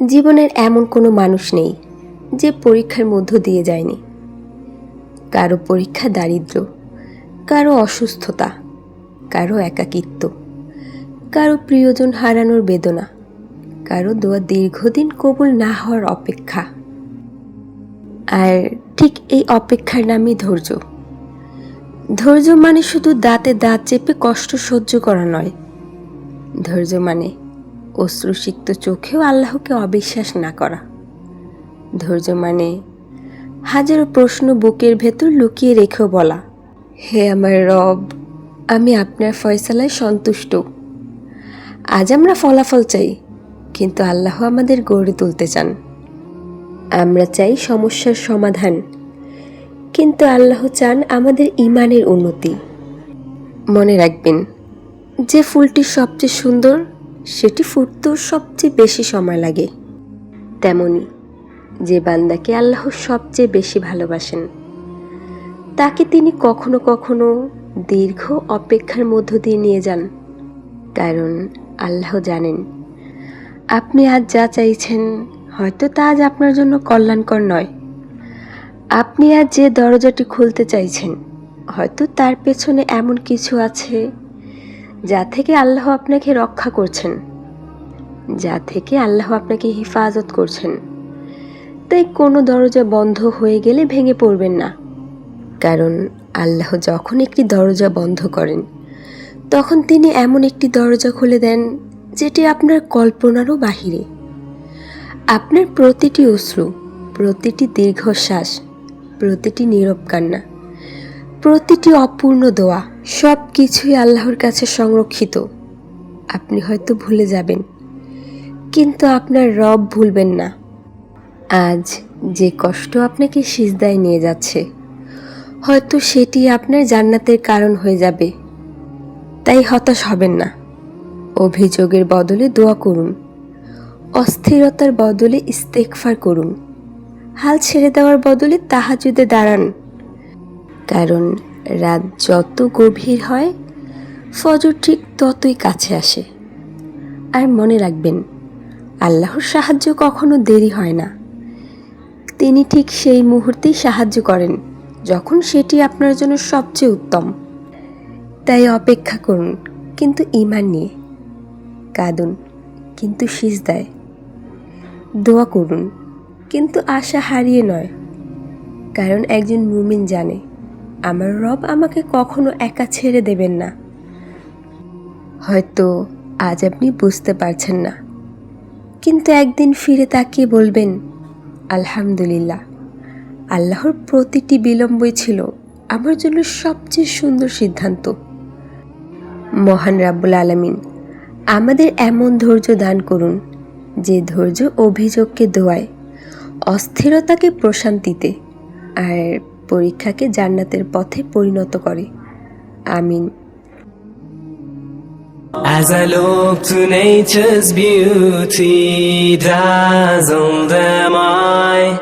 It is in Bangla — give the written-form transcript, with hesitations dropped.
জীবনের এমন কোনো মানুষ নেই যে পরীক্ষার মধ্য দিয়ে যায়নি। কারো পরীক্ষা দারিদ্র্য, কারো অসুস্থতা, কারো একাকিত্ব, কারো প্রিয়জন হারানোর বেদনা, কারো দোয়া দীর্ঘদিন কবুল না হওয়ার অপেক্ষা। আর ঠিক এই অপেক্ষার নামই ধৈর্য। ধৈর্য মানে শুধু দাঁতে দাঁত চেপে কষ্ট সহ্য করা নয়। ধৈর্য মানে অশ্রুসিক্ত চোখেও আল্লাহকে অবিশ্বাস না করা। ধৈর্য মানে হাজারো প্রশ্ন বুকের ভেতর লুকিয়ে রেখেও বলা, হে আমার রব, আমি আপনার ফয়সালায় সন্তুষ্ট। আজ আমরা ফলাফল চাই, কিন্তু আল্লাহ আমাদের গড়ে তুলতে চান। আমরা চাই সমস্যার সমাধান, কিন্তু আল্লাহ চান আমাদের ঈমানের উন্নতি। মনে রাখবেন, যে ফুলটি সবচেয়ে সুন্দর সেটি ফুটতেও সবচেয়ে বেশি সময় লাগে। তেমনি যে বান্দাকে আল্লাহ সবচেয়ে বেশি ভালোবাসেন, তাকে তিনি কখনো কখনো দীর্ঘ অপেক্ষার মধ্য দিয়ে নিয়ে যান। কারণ আল্লাহ জানেন, আপনি আজ যা চাইছেন হয়তো তা আজ আপনার জন্য কল্যাণকর নয়। আপনি আজ যে দরজাটি খুলতে চাইছেন হয়তো তার পেছনে এমন কিছু আছে যা থেকে আল্লাহ আপনাকে রক্ষা করছেন, যা থেকে আল্লাহ আপনাকে হেফাজত করছেন। তাই কোনো দরজা বন্ধ হয়ে গেলে ভেঙে পড়বেন না। কারণ আল্লাহ যখন একটি দরজা বন্ধ করেন, তখন তিনি এমন একটি দরজা খুলে দেন যেটি আপনার কল্পনারও বাহিরে। আপনার প্রতিটি অশ্রু, প্রতিটি দীর্ঘশ্বাস, প্রতিটি নীরব কান্না, প্রতিটি অপূর্ণ দোয়া, সব কিছুই আল্লাহর কাছে সংরক্ষিত। আপনি হয়তো ভুলে যাবেন, কিন্তু আপনার রব ভুলবেন না। আজ যে কষ্ট আপনাকে সিজদায় নিয়ে যাচ্ছে, হয়তো সেটি আপনার জান্নাতের কারণ হয়ে যাবে। তাই হতাশ হবেন না। অভিযোগের বদলে দোয়া করুন, অস্থিরতার বদলে ইস্তেগফার করুন, হাল ছেড়ে দেওয়ার বদলে তাহাজ্জুদে দাঁড়ান। কারণ রাত যত গভীর হয়, ফজর ঠিক ততই কাছে আসে। আর মনে রাখবেন, আল্লাহর সাহায্য কখনো দেরি হয় না। তিনি ঠিক সেই মুহূর্তেই সাহায্য করেন যখন সেটি আপনার জন্য সবচেয়ে উত্তম। তাই অপেক্ষা করুন, কিন্তু ঈমান নিয়ে। কাঁদুন, কিন্তু সিজদায়। দোয়া করুন, কিন্তু আশা হারিয়ে নয়। কারণ একজন মুমিন জানে, আমার রব আমাকে কখনো একা ছেড়ে দেবেন না। হয়তো আজ আপনি বুঝতে পারছেন না, কিন্তু একদিন ফিরে তাকিয়ে বলবেন, আলহামদুলিল্লাহ, আল্লাহর প্রতিটি বিলম্বই ছিল আমার জন্য সবচেয়ে সুন্দর সিদ্ধান্ত। মহান রাব্বুল আলামিন আমাদের এমন ধৈর্য দান করুন, যে ধৈর্য অভিযোগকে দোয়ায়, অস্থিরতাকে প্রশান্তিতে, আর পরীক্ষাকে জান্নাতের পথে পরিণত করে। আমিন। As I look to nature's beauty, dazzled am I.